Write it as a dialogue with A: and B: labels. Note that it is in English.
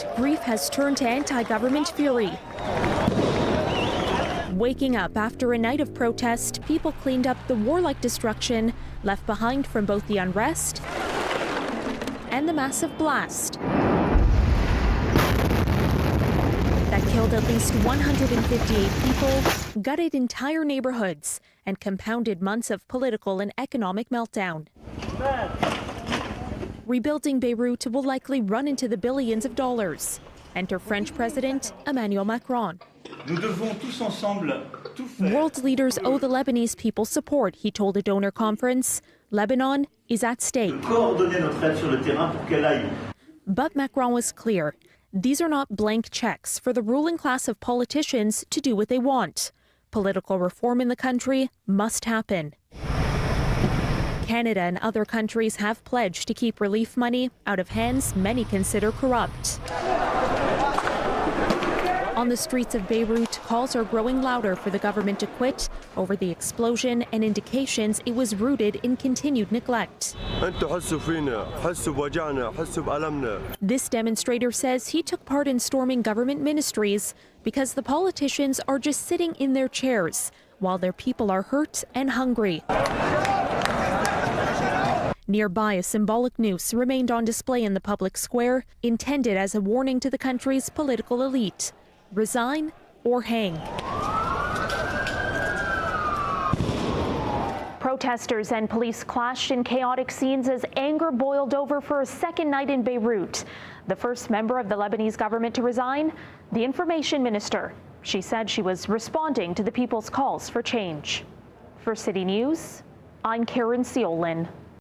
A: Beirut, grief has turned to anti-government fury. Waking up after a night of protest, people cleaned up the warlike destruction left behind from both the unrest and the massive blast that killed at least 158 people, gutted entire neighborhoods, and compounded months of political and economic meltdown. Rebuilding Beirut will likely run into the billions of dollars. Enter French President Emmanuel Macron. World leaders owe the Lebanese people support, he told a donor conference. Lebanon is at stake. But Macron was clear. These are not blank checks for the ruling class of politicians to do what they want. Political reform in the country must happen. Canada and other countries have pledged to keep relief money out of hands many consider corrupt. On the streets of Beirut, calls are growing louder for the government to quit over the explosion and indications it was rooted in continued neglect. This demonstrator says he took part in storming government ministries because the politicians are just sitting in their chairs while their people are hurt and hungry. Nearby, a symbolic noose remained on display in the public square, intended as a warning to the country's political elite. Resign or hang. Protesters and police clashed in chaotic scenes as anger boiled over for a second night in Beirut. The first member of the Lebanese government to resign, the information minister. She said she was responding to the people's calls for change. For City News, I'm Caryn Ceolin.